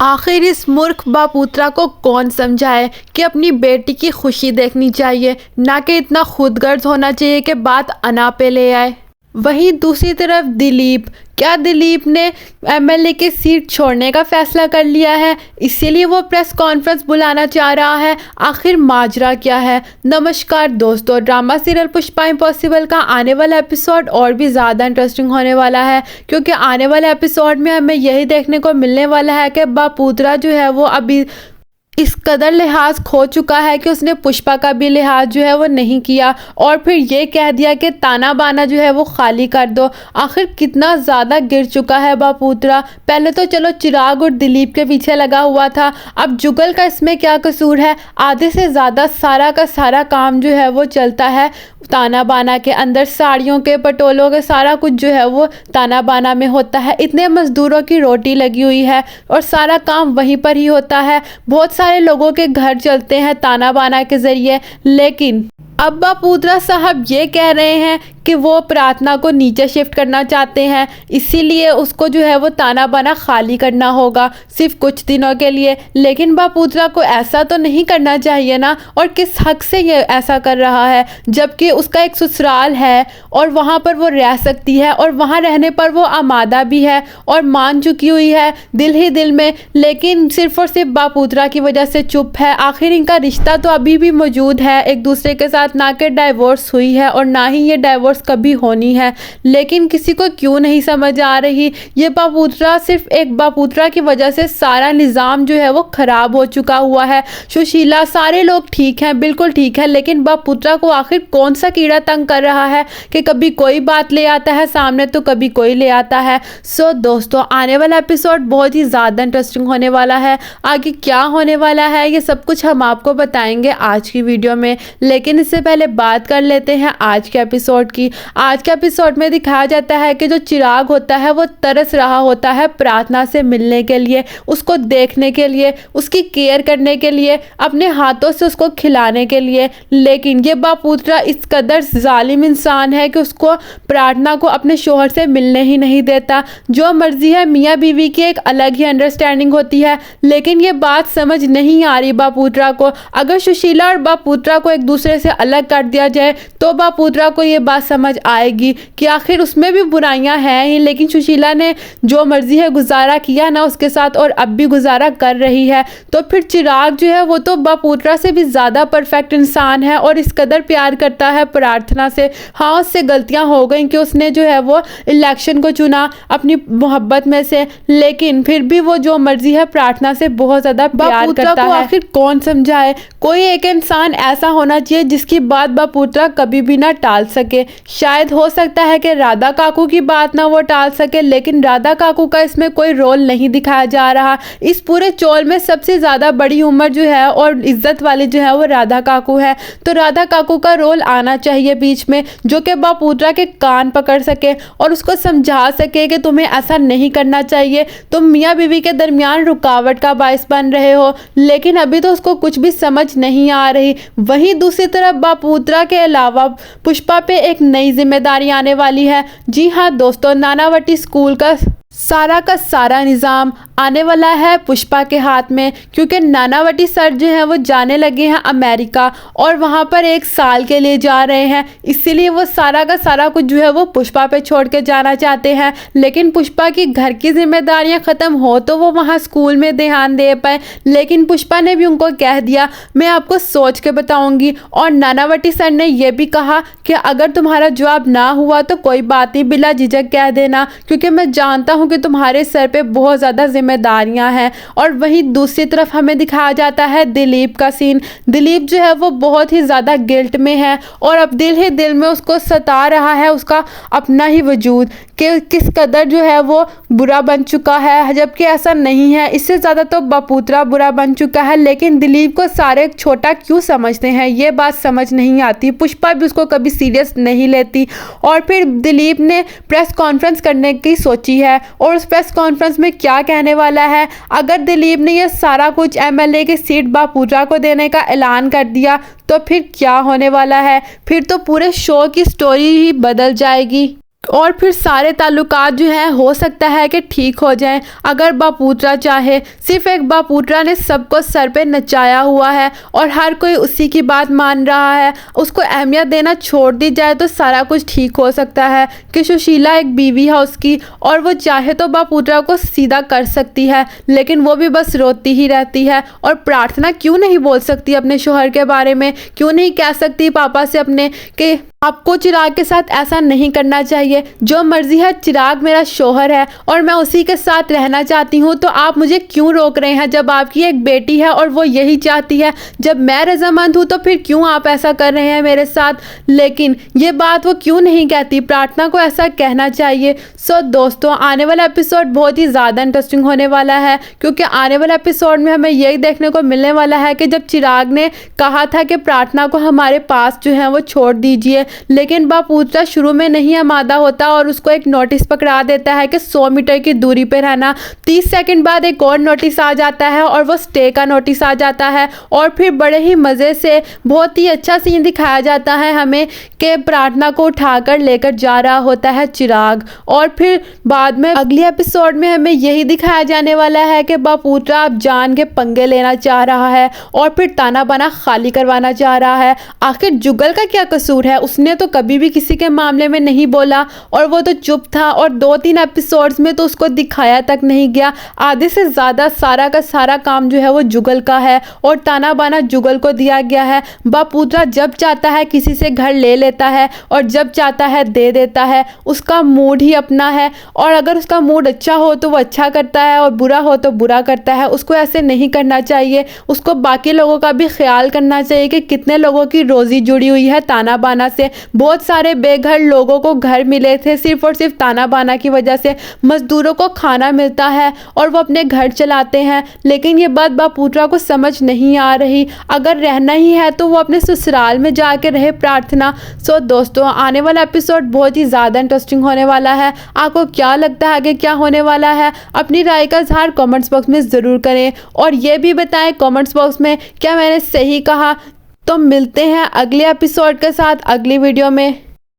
आखिर इस मूर्ख बापूत्रा को कौन समझाए कि अपनी बेटी की खुशी देखनी चाहिए, ना कि इतना खुदगर्ज होना चाहिए कि बात अना पे ले आए। वहीं दूसरी तरफ दिलीप, क्या दिलीप ने एमएलए की सीट छोड़ने का फैसला कर लिया है, इसीलिए वो प्रेस कॉन्फ्रेंस बुलाना चाह रहा है? आखिर माजरा क्या है? नमस्कार दोस्तों, ड्रामा सीरियल पुष्पा इम्पॉसिबल का आने वाला एपिसोड और भी ज़्यादा इंटरेस्टिंग होने वाला है, क्योंकि आने वाले एपिसोड में हमें यही देखने को मिलने वाला है कि बापूत्रा जो है वो अभी इस कदर लिहाज खो चुका है कि उसने पुष्पा का भी लिहाज जो है वो नहीं किया और फिर ये कह दिया कि ताना बाना जो है वो खाली कर दो। आखिर कितना ज़्यादा गिर चुका है बापूत्रा। पहले तो चलो चिराग और दिलीप के पीछे लगा हुआ था, अब जुगल का इसमें क्या कसूर है? आधे से ज़्यादा सारा का सारा काम जो है वो चलता है ताना बाना के अंदर, साड़ियों के पटोलों के सारा कुछ जो है वो ताना बाना में होता है। इतने मज़दूरों की रोटी लगी हुई है और सारा काम वहीं पर ही होता है। बहुत सारे लोगों के घर चलते हैं ताना बाना के ज़रिए, लेकिन अब बापूत्रा साहब ये कह रहे हैं कि वो प्रार्थना को नीचे शिफ्ट करना चाहते हैं, इसीलिए उसको जो है वो ताना बाना खाली करना होगा सिर्फ कुछ दिनों के लिए। लेकिन बापूत्रा को ऐसा तो नहीं करना चाहिए ना, और किस हक से ये ऐसा कर रहा है, जबकि उसका एक ससुराल है और वहाँ पर वो रह सकती है और वहाँ रहने पर वो आमादा भी है और मान चुकी हुई है दिल ही दिल में, लेकिन सिर्फ और सिर्फ बापूत्रा की वजह से चुप है। आखिर इनका रिश्ता तो अभी भी मौजूद है एक दूसरे के साथ, ना कि डाइवोर्स हुई है और ना ही ये डाइवोर्स कभी होनी है, लेकिन किसी को क्यों नहीं समझ आ रही। ये बापूत्रा, सिर्फ एक बापूत्रा की वजह से सारा निज़ाम जो है वो ख़राब हो चुका हुआ है। सुशीला, सारे लोग ठीक हैं, बिल्कुल ठीक है, लेकिन बापूत्रा को आखिर कौन सा कीड़ा तंग कर रहा है कि कभी कोई बात ले आता है सामने तो कभी कोई ले आता है। सो दोस्तों, आने वाला एपिसोड बहुत ही ज़्यादा इंटरेस्टिंग होने वाला है। आगे क्या होने वाला है ये सब कुछ हम आपको बताएंगे आज की वीडियो में, लेकिन इससे पहले बात कर लेते हैं आज के एपिसोड की। आज के एपिसोड में दिखाया जाता है कि जो चिराग होता है वो तरस रहा होता है प्रार्थना से मिलने के लिए, उसको देखने के लिए, उसकी केयर करने के लिए, अपने हाथों से उसको खिलाने के लिए, लेकिन ये बापूत्रा इस कदर जालिम इंसान है कि उसको प्रार्थना को अपने शोहर से मिलने ही नहीं देता। जो मर्जी है, मियाँ बीवी की एक अलग ही अंडरस्टैंडिंग होती है, लेकिन ये बात समझ नहीं आ रही बापूत्रा को। अगर सुशीला और बापूत्रा को एक दूसरे से अलग कर दिया जाए तो बापूत्रा को ये बात समझ आएगी कि आखिर उसमें भी बुराइयां हैं ही, लेकिन सुशीला ने जो मर्जी है गुजारा किया ना उसके साथ और अब भी गुजारा कर रही है। तो फिर चिराग जो है वो तो बापूत्रा से भी ज़्यादा परफेक्ट इंसान है और इस कदर प्यार करता है प्रार्थना से। हाँ, उससे गलतियां हो गई कि उसने जो है वो इलेक्शन को चुना अपनी मोहब्बत में से, लेकिन फिर भी वो जो मर्जी है प्रार्थना से बहुत ज़्यादा प्यार करता है। आखिर कौन समझाए? कोई एक इंसान ऐसा होना चाहिए जिसकी बात बापूत्रा कभी भी ना टाल सके। शायद हो सकता है कि राधा काकू की बात ना वो टाल सके, लेकिन राधा काकू का इसमें कोई रोल नहीं दिखाया जा रहा। इस पूरे चोल में सबसे ज़्यादा बड़ी उम्र जो है और इज्जत वाली जो है वो राधा काकू है, तो राधा काकू का रोल आना चाहिए बीच में, जो कि बापूत्रा के कान पकड़ सके और उसको समझा सके कि तुम्हें ऐसा नहीं करना चाहिए, तुम मियाँ बीवी के दरमियान रुकावट का बायस बन रहे हो। लेकिन अभी तो उसको कुछ भी समझ नहीं आ रही। वहीं दूसरी तरफ बापूत्रा के अलावा पुष्पा पे एक नई जिम्मेदारी आने वाली है। जी हाँ दोस्तों, नानावटी स्कूल का सारा निज़ाम आने वाला है पुष्पा के हाथ में, क्योंकि नानावटी सर जो हैं वो जाने लगे हैं अमेरिका और वहाँ पर 1 साल के लिए जा रहे हैं, इसीलिए वो सारा का सारा कुछ जो है वो पुष्पा पे छोड़ के जाना चाहते हैं। लेकिन पुष्पा की घर की जिम्मेदारियाँ ख़त्म हो तो वो वहाँ स्कूल में ध्यान दे पाए, लेकिन पुष्पा ने भी उनको कह दिया मैं आपको सोच के बताऊँगी, और नानावटी सर ने यह भी कहा कि अगर तुम्हारा जवाब ना हुआ तो कोई बात नहीं, बिला झिझक कह देना, क्योंकि मैं जानता हूँ कि तुम्हारे सर पे बहुत ज़्यादा जिम्मेदारियां हैं। और वहीं दूसरी तरफ हमें दिखाया जाता है दिलीप का सीन। दिलीप जो है वो बहुत ही ज़्यादा गिल्ट में है और अब दिल ही दिल में उसको सता रहा है उसका अपना ही वजूद कि किस कदर जो है वो बुरा बन चुका है, जबकि ऐसा नहीं है, इससे ज़्यादा तो बापूत्रा बुरा बन चुका है। लेकिन दिलीप को सारे छोटा क्यों समझते हैं ये बात समझ नहीं आती। पुष्पा भी उसको कभी सीरियस नहीं लेती और फिर दिलीप ने प्रेस कॉन्फ्रेंस करने की सोची है और उस प्रेस कॉन्फ्रेंस में क्या कहने वाला है। अगर दिलीप ने ये सारा कुछ एमएलए की सीट बापूत्रा को देने का ऐलान कर दिया तो फिर क्या होने वाला है? फिर तो पूरे शो की स्टोरी ही बदल जाएगी। और फिर सारे ताल्लुकात जो हैं हो सकता है कि ठीक हो जाएं अगर बापूत्रा चाहे। सिर्फ एक बापूत्रा ने सबको सर पे नचाया हुआ है और हर कोई उसी की बात मान रहा है। उसको अहमियत देना छोड़ दी जाए तो सारा कुछ ठीक हो सकता है कि सुशीला एक बीवी है उसकी और वो चाहे तो बापूत्रा को सीधा कर सकती है, लेकिन वो भी बस रोती ही रहती है। और प्रार्थना क्यों नहीं बोल सकती अपने शौहर के बारे में, क्यों नहीं कह सकती पापा से अपने कि आपको चिराग के साथ ऐसा नहीं करना चाहिए, जो मर्जी है, चिराग मेरा शौहर है और मैं उसी के साथ रहना चाहती हूँ, तो आप मुझे क्यों रोक रहे हैं जब आपकी एक बेटी है और वो यही चाहती है। जब मैं रजामंद हूँ तो फिर क्यों आप ऐसा कर रहे हैं मेरे साथ। लेकिन ये बात वो क्यों नहीं कहती, प्रार्थना को ऐसा कहना चाहिए। सो दोस्तों, आने वाला एपिसोड बहुत ही ज़्यादा इंटरेस्टिंग होने वाला है, क्योंकि आने वाले एपिसोड में हमें यही देखने को मिलने वाला है कि जब चिराग ने कहा था कि प्रार्थना को हमारे पास जो है वो छोड़ दीजिए, लेकिन बापूत्रा शुरू में नहीं आमादा होता और उसको एक नोटिस पकड़ा देता है कि 100 मीटर की दूरी पे रहना। 30 सेकंड बाद एक और नोटिस आ जाता है और वो स्टे का नोटिस आ जाता है और फिर बड़े ही मज़े से बहुत ही अच्छा सीन दिखाया जाता है हमें कि प्रार्थना को उठाकर लेकर जा रहा होता है चिराग। और फिर बाद में अगले एपिसोड में हमें यही दिखाया जाने वाला है कि बापूत्रा अब जान के पंगे लेना चाह रहा है और फिर ताना बाना खाली करवाना चाह रहा है। आखिर जुगल का क्या कसूर है, उसने तो कभी भी किसी के मामले में नहीं बोला और वो तो चुप था और 2-3 एपिसोड्स में तो उसको दिखाया तक नहीं गया। आधे से ज़्यादा सारा का सारा काम जो है वो जुगल का है और ताना बाना जुगल को दिया गया है। बापूत्रा जब चाहता है किसी से घर ले लेता है और जब चाहता है दे देता है, उसका मूड ही अपना है और अगर उसका मूड अच्छा हो तो वो अच्छा करता है और बुरा हो तो बुरा करता है। उसको ऐसे नहीं करना चाहिए, उसको बाकी लोगों का भी ख्याल करना चाहिए कि कितने लोगों की रोज़ी जुड़ी हुई है ताना बाना से। बहुत सारे बेघर लोगों को घर मिले थे सिर्फ और सिर्फ ताना बाना की वजह से। मजदूरों को खाना मिलता है और वो अपने घर चलाते हैं, लेकिन ये बात बापूत्रा को समझ नहीं आ रही। अगर रहना ही है तो वो अपने ससुराल में जाके रहे प्रार्थना। सो दोस्तों, आने वाला एपिसोड बहुत ही ज़्यादा इंटरेस्टिंग होने वाला है। आपको क्या लगता है कि क्या होने वाला है? अपनी राय का इज़हार कमेंट्स बॉक्स में ज़रूर करें और ये भी बताएं कमेंट्स बॉक्स में क्या मैंने सही कहा। तो मिलते हैं अगले एपिसोड के साथ अगली वीडियो में।